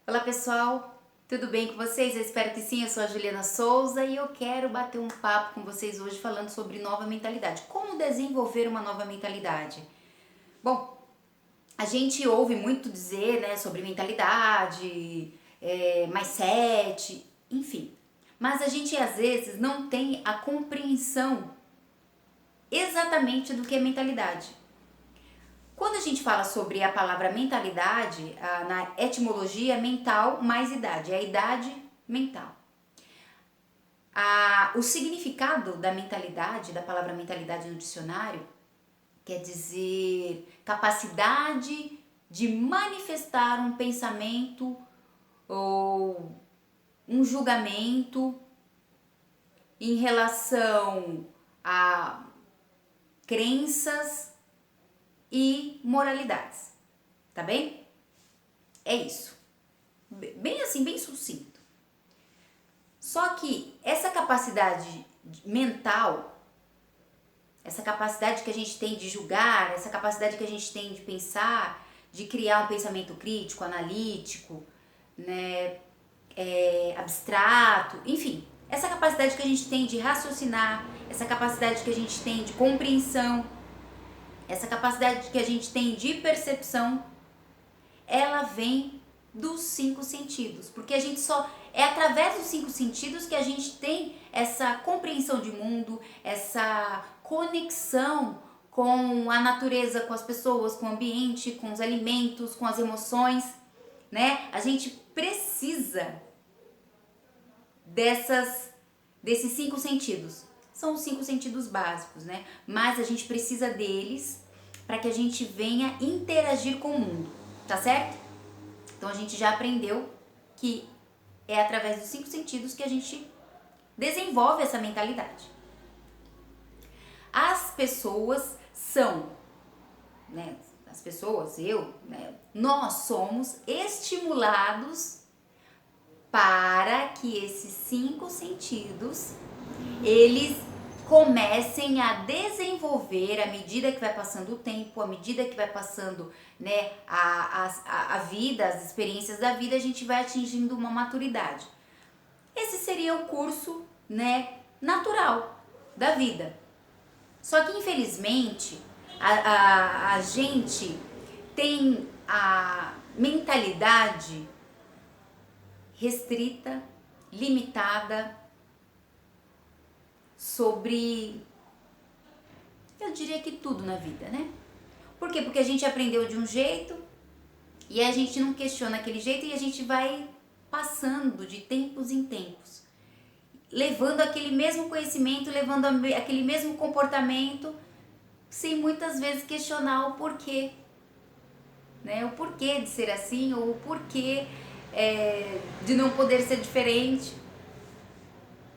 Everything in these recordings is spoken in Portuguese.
Olá pessoal, tudo bem com vocês? Eu espero que sim, eu sou a Juliana Souza e eu quero bater um papo com vocês hoje falando sobre nova mentalidade. Como desenvolver uma nova mentalidade? Bom, a gente ouve muito dizer, né, sobre mentalidade, mindset, enfim. Mas a gente às vezes não tem a compreensão exatamente do que é mentalidade. Quando a gente fala sobre a palavra mentalidade, na etimologia, mental mais idade, é a idade mental. O significado da mentalidade, da palavra mentalidade no dicionário, quer dizer capacidade de manifestar um pensamento ou um julgamento em relação a crenças e moralidades, tá bem? É isso. Bem assim, bem sucinto. Só que essa capacidade mental, essa capacidade que a gente tem de julgar, essa capacidade que a gente tem de pensar, de criar um pensamento crítico, analítico, né, abstrato, enfim, essa capacidade que a gente tem de raciocinar, essa capacidade que a gente tem de compreensão, essa capacidade que a gente tem de percepção, ela vem dos cinco sentidos, porque a gente só é através dos cinco sentidos que a gente tem essa compreensão de mundo, essa conexão com a natureza, com as pessoas, com o ambiente, com os alimentos, com as emoções, né? A gente precisa desses cinco sentidos. São os cinco sentidos básicos, né? Mas a gente precisa deles para que a gente venha interagir com o mundo, tá certo? Então a gente já aprendeu que é através dos cinco sentidos que a gente desenvolve essa mentalidade. As pessoas são, né? As pessoas, né? Nós somos estimulados para que esses cinco sentidos eles comecem a desenvolver à medida que vai passando o tempo, à medida que vai passando, né, a vida, as experiências da vida, a gente vai atingindo uma maturidade. Esse seria o curso, né, natural da vida. Só que infelizmente a gente tem a mentalidade restrita, limitada sobre, eu diria que tudo na vida, né? Por quê? Porque a gente aprendeu de um jeito e a gente não questiona aquele jeito e a gente vai passando de tempos em tempos, levando aquele mesmo conhecimento, levando aquele mesmo comportamento, sem muitas vezes questionar o porquê, né? O porquê de ser assim ou o porquê de não poder ser diferente.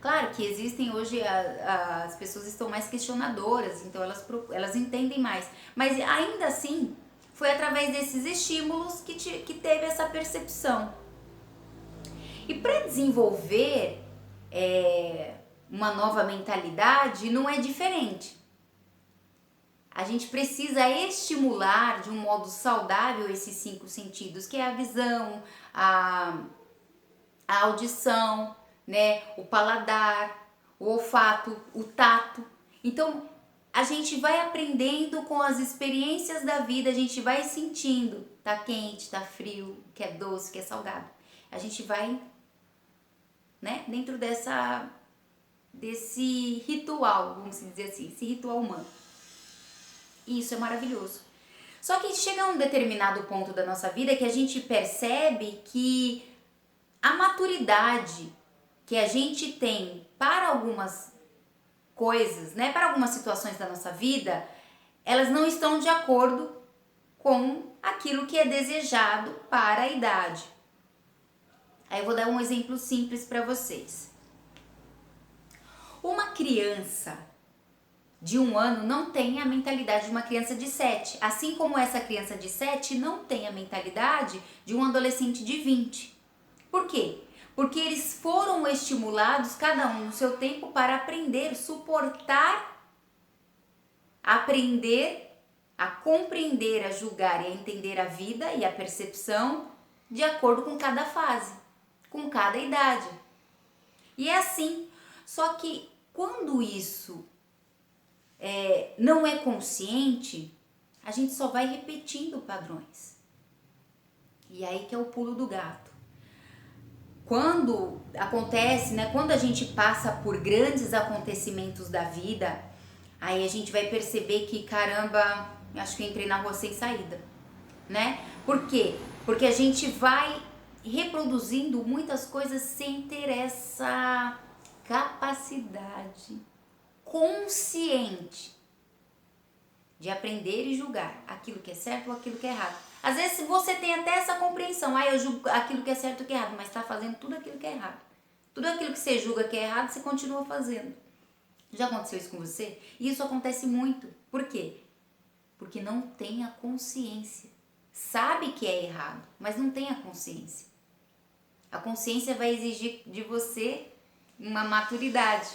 Claro que existem hoje, as pessoas estão mais questionadoras, então elas entendem mais. Mas ainda assim, foi através desses estímulos que teve essa percepção. E para desenvolver uma nova mentalidade, não é diferente. A gente precisa estimular de um modo saudável esses cinco sentidos, que é a visão, a audição, né, o paladar, o olfato, o tato. Então, a gente vai aprendendo com as experiências da vida, a gente vai sentindo, tá quente, tá frio, que é doce, que é salgado. A gente vai, né, dentro desse ritual, vamos dizer assim, esse ritual humano. E isso é maravilhoso. Só que chega a um determinado ponto da nossa vida que a gente percebe que a maturidade que a gente tem para algumas coisas, né, para algumas situações da nossa vida, elas não estão de acordo com aquilo que é desejado para a idade. Aí eu vou dar um exemplo simples para vocês. Uma criança de 1 ano não tem a mentalidade de uma criança de 7, assim como essa criança de 7 não tem a mentalidade de um adolescente de 20. Por quê? Porque eles foram estimulados, cada um no seu tempo, para aprender, suportar, aprender a compreender, a julgar e a entender a vida e a percepção de acordo com cada fase, com cada idade. E é assim. Só que quando isso não é consciente, a gente só vai repetindo padrões. E aí que é o pulo do gato. Quando acontece, né, quando a gente passa por grandes acontecimentos da vida, aí a gente vai perceber que, caramba, acho que eu entrei na rua sem saída, né? Por quê? Porque a gente vai reproduzindo muitas coisas sem ter essa capacidade consciente de aprender e julgar aquilo que é certo ou aquilo que é errado. Às vezes você tem até essa compreensão, eu julgo aquilo que é certo e que é errado, mas está fazendo tudo aquilo que é errado. Tudo aquilo que você julga que é errado, você continua fazendo. Já aconteceu isso com você? E isso acontece muito. Por quê? Porque não tem a consciência. Sabe que é errado, mas não tem a consciência. A consciência vai exigir de você uma maturidade,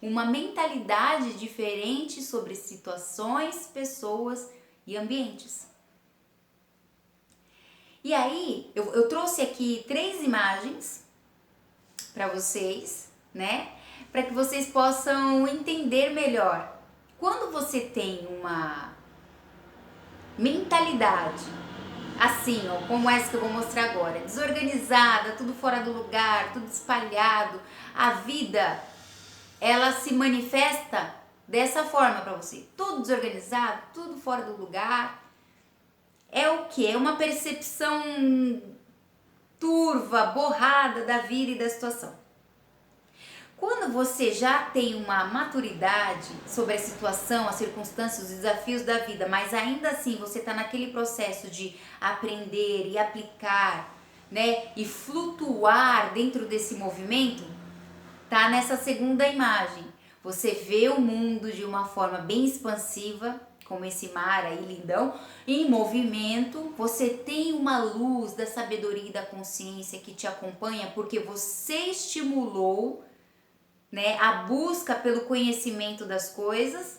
uma mentalidade diferente sobre situações, pessoas e ambientes. E aí, eu trouxe aqui 3 imagens para vocês, né? Para que vocês possam entender melhor. Quando você tem uma mentalidade assim, ó, como essa que eu vou mostrar agora, desorganizada, tudo fora do lugar, tudo espalhado, a vida, ela se manifesta dessa forma para você. Tudo desorganizado, tudo fora do lugar. É o que? É uma percepção turva, borrada da vida e da situação. Quando você já tem uma maturidade sobre a situação, as circunstâncias, os desafios da vida, mas ainda assim você está naquele processo de aprender e aplicar, né, e flutuar dentro desse movimento, tá nessa segunda imagem. Você vê o mundo de uma forma bem expansiva, como esse mar aí lindão, em movimento. Você tem uma luz da sabedoria e da consciência que te acompanha porque você estimulou, né, a busca pelo conhecimento das coisas,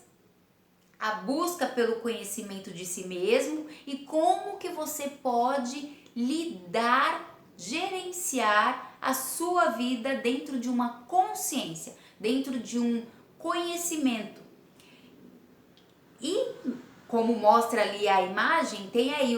a busca pelo conhecimento de si mesmo e como que você pode lidar, gerenciar a sua vida dentro de uma consciência, dentro de um conhecimento. E como mostra ali a imagem, tem aí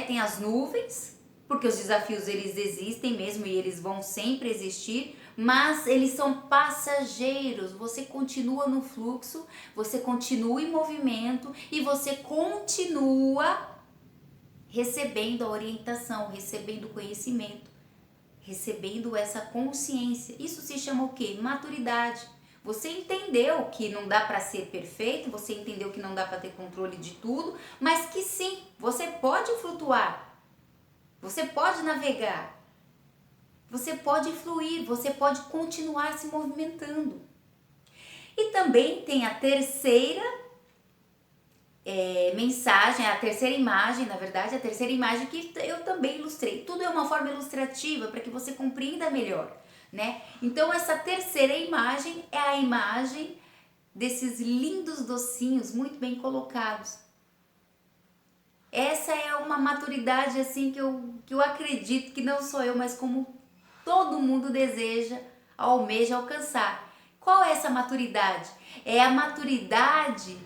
tem as nuvens, porque os desafios eles existem mesmo e eles vão sempre existir, mas eles são passageiros. Você continua no fluxo, você continua em movimento e você continua recebendo a orientação, recebendo conhecimento, recebendo essa consciência. Isso se chama o quê? Maturidade. Você entendeu que não dá para ser perfeito, você entendeu que não dá para ter controle de tudo, mas que sim, você pode flutuar, você pode navegar, você pode fluir, você pode continuar se movimentando. E também tem a terceira mensagem, a terceira imagem, na verdade, a terceira imagem que eu também ilustrei. Tudo é uma forma ilustrativa para que você compreenda melhor, né? Então essa terceira imagem é a imagem desses lindos docinhos muito bem colocados. Essa é uma maturidade assim que eu acredito que não sou eu, mas como todo mundo deseja, almeja alcançar. Qual é essa maturidade? É a maturidade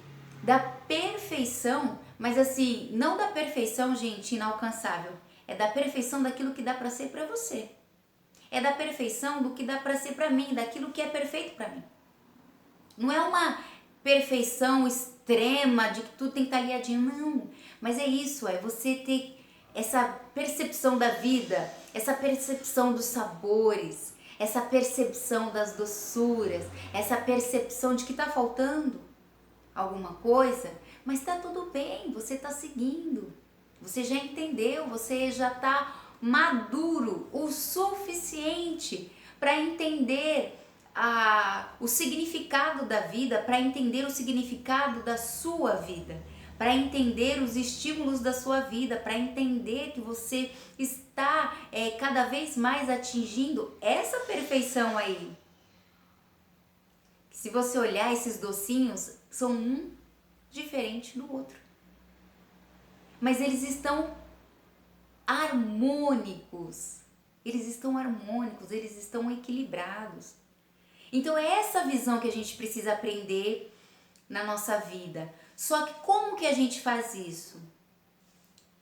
da perfeição, mas assim, não da perfeição, gente, inalcançável. É da perfeição daquilo que dá para ser para você. É da perfeição do que dá para ser para mim, daquilo que é perfeito para mim. Não é uma perfeição extrema de que tudo tem que estar alinhadinho, não. Mas é isso, é você ter essa percepção da vida, essa percepção dos sabores, essa percepção das doçuras, essa percepção de que está faltando alguma coisa, mas está tudo bem, você está seguindo, você já entendeu, você já está maduro o suficiente para entender o significado da vida, para entender o significado da sua vida, para entender os estímulos da sua vida, para entender que você está cada vez mais atingindo essa perfeição aí. Se você olhar esses docinhos, são um diferente do outro. Mas eles estão harmônicos. Eles estão harmônicos, eles estão equilibrados. Então é essa visão que a gente precisa aprender na nossa vida. Só que como que a gente faz isso?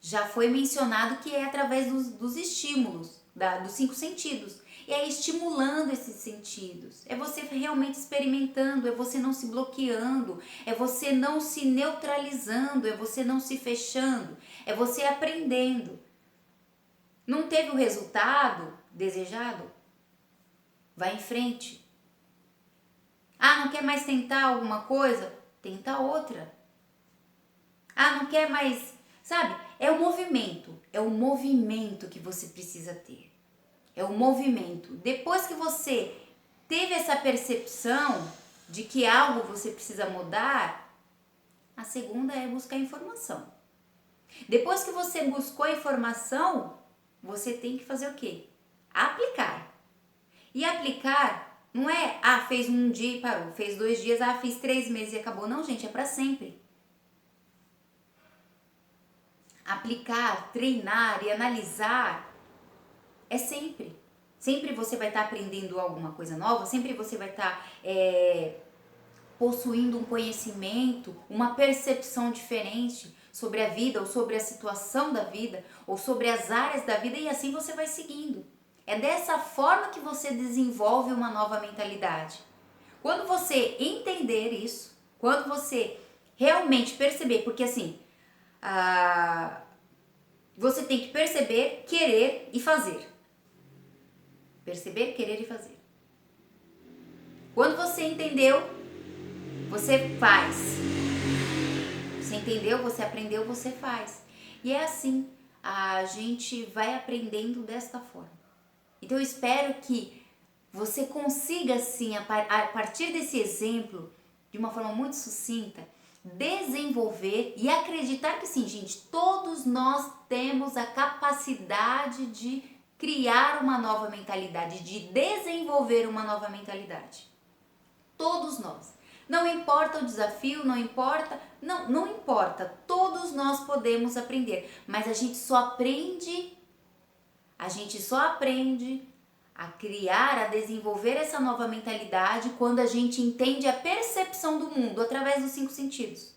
Já foi mencionado que é através dos estímulos, dos 5 sentidos. E é estimulando esses sentidos. É você realmente experimentando, é você não se bloqueando, é você não se neutralizando, é você não se fechando, é você aprendendo. Não teve o resultado desejado? Vai em frente. Ah, não quer mais tentar alguma coisa? Tenta outra. Ah, não quer mais... Sabe? É o movimento que você precisa ter. É o movimento. Depois que você teve essa percepção de que algo você precisa mudar, a segunda é buscar informação. Depois que você buscou a informação, você tem que fazer o quê? Aplicar. E aplicar não é, fez um dia e parou, fez 2 dias, fiz 3 meses e acabou. Não, gente, é para sempre. Aplicar, treinar e analisar é sempre. Sempre você vai estar aprendendo alguma coisa nova, sempre você vai estar possuindo um conhecimento, uma percepção diferente sobre a vida, ou sobre a situação da vida, ou sobre as áreas da vida, e assim você vai seguindo. É dessa forma que você desenvolve uma nova mentalidade. Quando você entender isso, quando você realmente perceber, porque assim, você tem que perceber, querer e fazer. Perceber, querer e fazer. Quando você entendeu, você faz. Você entendeu, você aprendeu, você faz. E é assim, a gente vai aprendendo desta forma. Então eu espero que você consiga, assim, a partir desse exemplo, de uma forma muito sucinta, desenvolver e acreditar que sim, gente, todos nós temos a capacidade de criar uma nova mentalidade, de desenvolver uma nova mentalidade. Todos nós. Não importa o desafio, não importa, todos nós podemos aprender, mas a gente só aprende a criar, a desenvolver essa nova mentalidade quando a gente entende a percepção do mundo através dos 5 sentidos.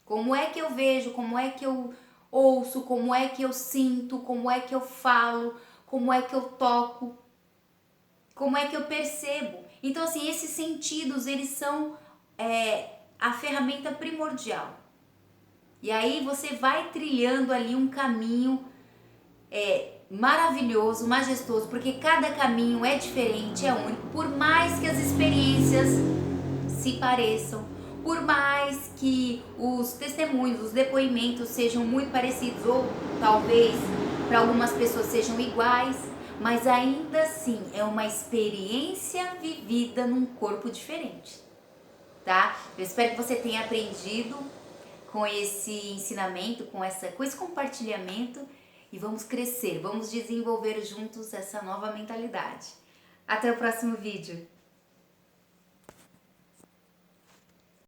Como é que eu vejo, como é que eu ouço, como é que eu sinto, como é que eu falo, como é que eu toco, como é que eu percebo. Então, assim, esses sentidos, eles são a ferramenta primordial. E aí você vai trilhando ali um caminho maravilhoso, majestoso, porque cada caminho é diferente, é único, por mais que as experiências se pareçam, por mais que os testemunhos, os depoimentos sejam muito parecidos, ou talvez para algumas pessoas sejam iguais, mas ainda assim é uma experiência vivida num corpo diferente, tá? Eu espero que você tenha aprendido com esse ensinamento, com esse compartilhamento, e vamos crescer, vamos desenvolver juntos essa nova mentalidade. Até o próximo vídeo!